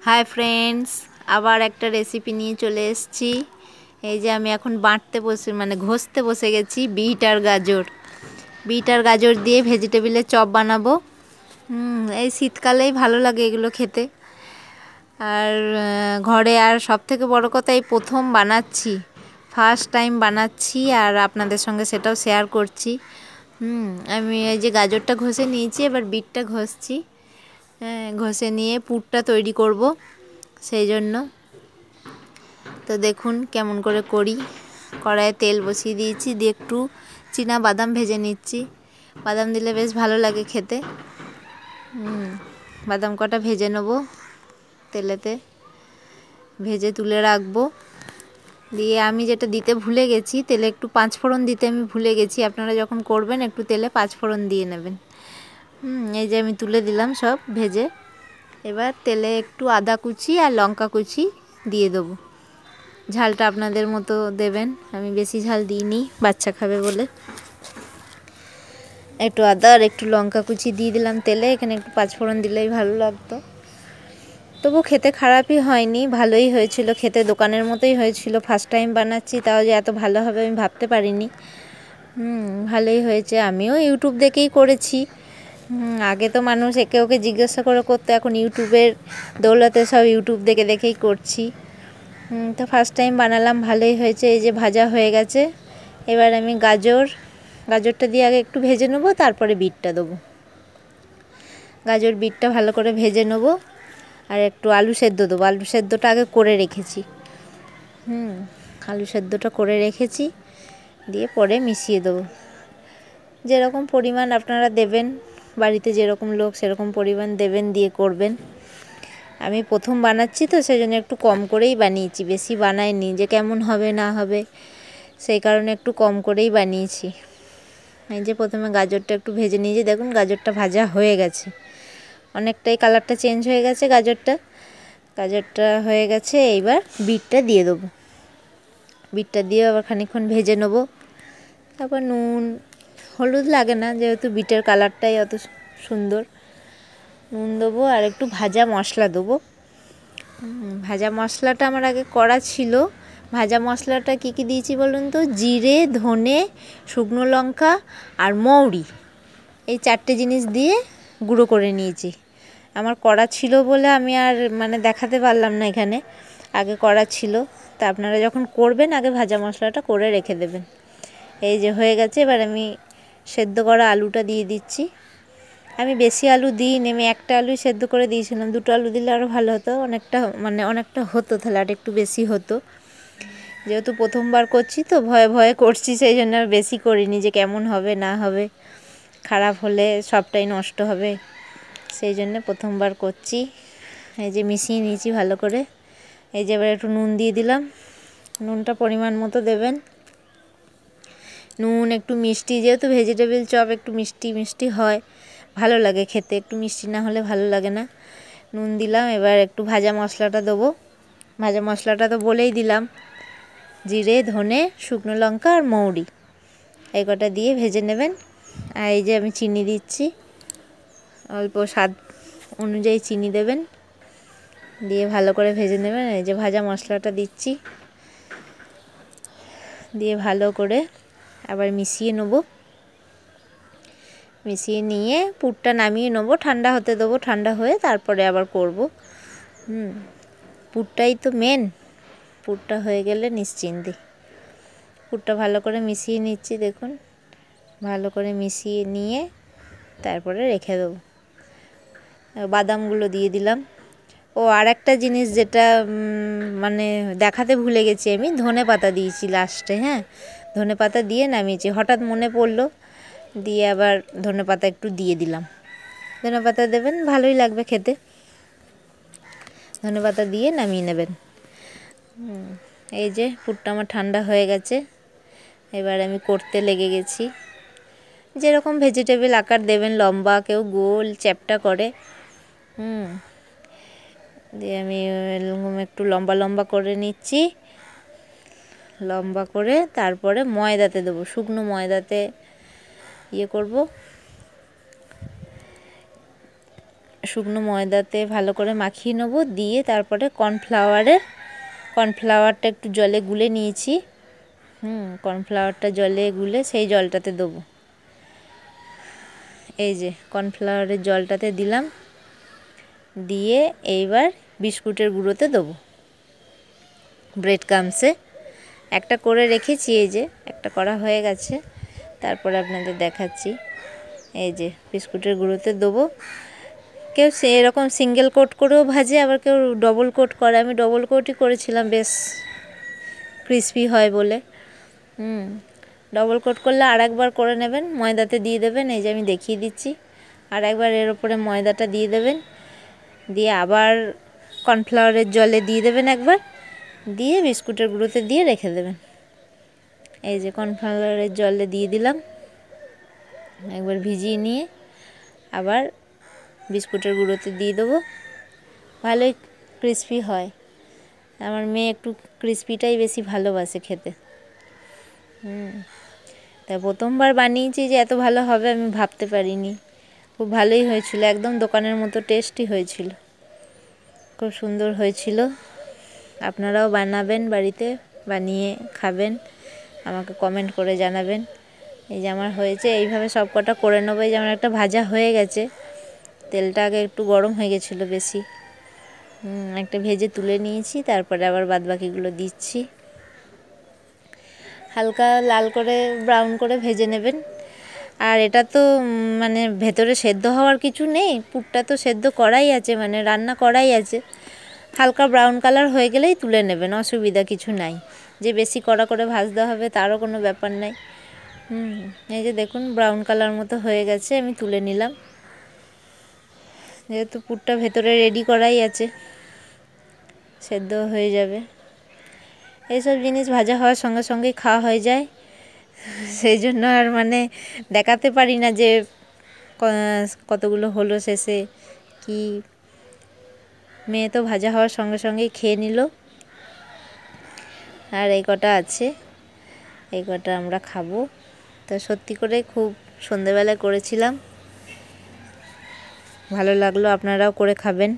Hi friends, আবার একটা recipe নিয়ে চলে এসেছি। এই যে আমি এখন ঘষতে বসে গেছি বিট আর গাজর দিয়ে ভেজিটেবিলের চপ বানাবো। এই শীতকালেই ভালো লাগে এগুলো খেতে। আর ঘরে আর সবথেকে বড় কথা, এই প্রথম বানাচ্ছি, ফার্স্ট টাইম বানাচ্ছি, আর আপনাদের সঙ্গে সেটাও শেয়ার করছি। আমি এই যে গাজরটা ঘষে নিয়েছি, এবার বিটটা ঘষছি। ঘষে নিয়ে পুরটা তৈরি করব, সেই জন্য। তো দেখুন কেমন করে করি। কড়াইয়ে তেল বসিয়ে দিয়েছি, দিয়ে একটু চীনা বাদাম ভেজে নিচ্ছি। বাদাম দিলে বেশ ভালো লাগে খেতে। বাদাম কটা ভেজে নেব তেলেতে, ভেজে তুলে রাখবো। দিয়ে আমি যেটা দিতে ভুলে গেছি, তেলে একটু পাঁচফোড়ন দিতে আমি ভুলে গেছি। আপনারা যখন করবেন একটু তেলে পাঁচফোড়ন দিয়ে নেবেন। এই যে আমি তুলে দিলাম সব ভেজে। এবার তেলে একটু আদা কুচি আর লঙ্কা কুচি দিয়ে দেবো। ঝালটা আপনাদের মতো দেবেন, আমি বেশি ঝাল দিইনি, বাচ্চা খাবে বলে। একটু আদা আর একটু লঙ্কা কুচি দিয়ে দিলাম তেলে। এখানে একটু পাঁচফোড়ন দিলেই ভালো লাগতো। তবু খেতে খারাপই হয়নি, ভালোই হয়েছিল খেতে, দোকানের মতোই হয়েছিল। ফার্স্ট টাইম বানাচ্ছি, তাও যে এত ভালো হবে আমি ভাবতে পারিনি। ভালোই হয়েছে। আমিও ইউটিউব দেখেই করেছি। আগে তো মানুষ একে ওকে জিজ্ঞাসা করে করতো, এখন ইউটিউবের দৌলতে সব ইউটিউব দেখে দেখেই করছি। তো ফার্স্ট টাইম বানালাম, ভালোই হয়েছে। এই যে ভাজা হয়ে গেছে। এবার আমি গাজরটা দিয়ে আগে একটু ভেজে নেবো, তারপরে বিটটা দেবো। গাজর বিটটা ভালো করে ভেজে নেবো, আর একটু আলু সেদ্ধ দেবো। আলু সেদ্ধটা আগে করে রেখেছি। আলু সেদ্ধটা করে রেখেছি, দিয়ে পরে মিশিয়ে দেবো। যেরকম পরিমাণ আপনারা দেবেন, বাড়িতে যেরকম লোক সেরকম পরিমাণ দেবেন, দিয়ে করবেন। আমি প্রথম বানাচ্ছি তো, সেই জন্য একটু কম করেই বানিয়েছি, বেশি বানাইনি, যে কেমন হবে না হবে সেই কারণে একটু কম করেই বানিয়েছি। এই যে প্রথমে গাজরটা একটু ভেজে নিয়েছি, দেখুন গাজরটা ভাজা হয়ে গেছে, অনেকটাই কালারটা চেঞ্জ হয়ে গেছে গাজরটা হয়ে গেছে। এইবার বিটটা দিয়ে দেবো। বিটটা দিয়ে আবার খানিকক্ষণ ভেজে নেবো। তারপর নুন হলুদ লাগে না, যেহেতু বিটের কালারটাই অত সুন্দর। নুন দেবো আর একটু ভাজা মশলা দেবো। ভাজা মশলাটা আমার আগে করা ছিল। ভাজা মশলাটা কী কী দিয়েছি বলুন তো? জিরে, ধনে, শুকনো লঙ্কা আর মৌরি, এই 4টে জিনিস দিয়ে গুঁড়ো করে নিয়েছি। আমার করা ছিল বলে আমি আর দেখাতে পারলাম না এখানে, আগে করা ছিল। তা আপনারা যখন করবেন আগে ভাজা মশলাটা করে রেখে দেবেন। এই যে হয়ে গেছে। এবার আমি সেদ্ধ করা আলুটা দিয়ে দিচ্ছি। আমি বেশি আলু দিইনি, আমি একটা আলুই সেদ্ধ করে দিয়েছিলাম। 2টো আলু দিলে আরও ভালো হতো, অনেকটা হতো, তাহলে আর একটু বেশি হতো। যেহেতু প্রথমবার করছি তো ভয়ে ভয়ে করছি, সেই জন্য আর বেশি করিনি, যে কেমন হবে না হবে, খারাপ হলে সবটাই নষ্ট হবে, সেই জন্য প্রথমবার করছি। এই যে মিশিয়ে নিয়েছি ভালো করে। এই যে এবার একটু নুন দিয়ে দিলাম। নুনটা পরিমাণ মতো দেবেন। নুন একটু মিষ্টি, যেহেতু ভেজিটেবিল চপ একটু মিষ্টি মিষ্টি হয়, ভালো লাগে খেতে, একটু মিষ্টি না হলে ভালো লাগে না। নুন দিলাম। এবার একটু ভাজা মশলাটা দেবো। ভাজা মশলাটা তো বলেই দিলাম, জিরে, ধনে, শুকনো লঙ্কা আর মৌরি, এই কটা দিয়ে ভেজে নেবেন। আর এই যে আমি চিনি দিচ্ছি, অল্প স্বাদ অনুযায়ী চিনি দেবেন, দিয়ে ভালো করে ভেজে নেবেন। এই যে ভাজা মশলাটা দিচ্ছি, দিয়ে ভালো করে আবার মিশিয়ে নেব। মিশিয়ে নিয়ে পুরটা নামিয়ে নেব, ঠান্ডা হতে দেবো। ঠান্ডা হয়ে তারপরে আবার করব। পুরটাই তো মেন, পুরটা হয়ে গেলে নিশ্চিন্তে। পুরটা ভালো করে মিশিয়ে নিচ্ছি, দেখুন ভালো করে মিশিয়ে নিয়ে তারপরে রেখে দেবো। বাদামগুলো দিয়ে দিলাম। ও আর একটা জিনিস যেটা দেখাতে ভুলে গেছি, আমি ধনে পাতা দিয়েছি লাস্টে। ধনে পাতা দিয়ে নামিয়েছি, হঠাৎ মনে পড়লো, দিয়ে আবার ধনে পাতা একটু দিয়ে দিলাম। ধনে পাতা দেবেন, ভালোই লাগবে খেতে। ধনে পাতা দিয়ে নামিয়ে নেবেন। এই যে পুরটা আমার ঠান্ডা হয়ে গেছে, এবার আমি করতে লেগে গেছি। যেরকম ভেজিটেবিল আকার দেবেন, লম্বা, কেউ গোল চ্যাপ্টা করে। দিয়ে আমি একটু লম্বা লম্বা করে নিচ্ছি। লম্বা করে তারপরে ময়দাতে দেবো, শুকনো ময়দাতে করব। শুকনো ময়দাতে ভালো করে মাখিয়ে নেবো, দিয়ে তারপরে কর্নফ্লাওয়ারটা একটু জলে গুলে নিয়েছি। কর্নফ্লাওয়ারটা জলে গুলে সেই জলটাতে দেবো। এই যে কর্নফ্লাওয়ারের জলটাতে দিলাম, দিয়ে এইবার বিস্কুটের গুঁড়োতে দেবো। ব্রেড ক্রাম্বসে একটা করে রেখেছি, এই যে একটা করা হয়ে গেছে, তারপরে আপনাদের দেখাচ্ছি। এই যে বিস্কুটের গুঁড়োতে দেবো। কেউ এরকম সিঙ্গেল কোট করেও ভাজে, আবার কেউ ডবল কোট করে। আমি ডবল কোটই করেছিলাম, বেশ ক্রিস্পি হয় বলে। ডবল কোট করলে আর একবার করে নেবেন, ময়দাতে দিয়ে দেবেন। এই যে আমি দেখিয়ে দিচ্ছি, আর একবার এর ওপরে ময়দাটা দিয়ে দেবেন, দিয়ে আবার কর্নফ্লাওয়ারের জলে দিয়ে দেবেন একবার, দিয়ে বিস্কুটের গুঁড়োতে দিয়ে রেখে দেবেন। এই যে কর্নফ্লাওয়ারের জলে দিয়ে দিলাম, একবার ভিজিয়ে নিয়ে আবার বিস্কুটের গুঁড়োতে দিয়ে দেবো। ভালোই ক্রিস্পি হয়। আমার মেয়ে একটু ক্রিস্পিটাই বেশি ভালোবাসে খেতে। তাই প্রথমবার বানিয়েছি যে এত ভালো হবে আমি ভাবতে পারিনি। খুব ভালোই হয়েছিল, একদম দোকানের মতো টেস্টি হয়েছিল, খুব সুন্দর হয়েছিল। আপনারাও বানাবেন, বাড়িতে বানিয়ে খাবেন, আমাকে কমেন্ট করে জানাবেন। এই যে আমার হয়েছে, এইভাবে সব কটা করে নেবো। এই যে আমার একটা ভাজা হয়ে গেছে, তেলটা আগে একটু গরম হয়ে গেছিলো বেশি। একটা ভেজে তুলে নিয়েছি, তারপরে আবার বাদবাকিগুলো দিচ্ছি। হালকা লাল করে ব্রাউন করে ভেজে নেবেন। আর এটা তো মানে ভেতরে সেদ্ধ হওয়ার কিছু নেই, পুরটা তো সেদ্ধ করাই আছে, মানে রান্না করাই আছে। হালকা ব্রাউন কালার হয়ে গেলেই তুলে নেবেন, অসুবিধা কিছু নাই। যে বেশি কড়া করে ভাজতে হবে তারও কোনো ব্যাপার নাই। এই যে দেখুন ব্রাউন কালার মতো হয়ে গেছে, আমি তুলে নিলাম। যেহেতু পুরটা ভেতরে রেডি করাই আছে, সেদ্ধ হয়ে যাবে। এইসব জিনিস ভাজা হওয়ার সঙ্গে সঙ্গেই খাওয়া হয়ে যায়, সেই জন্য আর মানে দেখাতে পারি না যে কতগুলো হলো শেষে কি। মেয়ে তো ভাজা হওয়ার সঙ্গে সঙ্গেই খেয়ে নিল। আর এই কটা আছে, এই কটা আমরা খাবো। তো সত্যি করে খুব সন্ধেবেলায় করেছিলাম, ভালো লাগলো। আপনারাও করে খাবেন।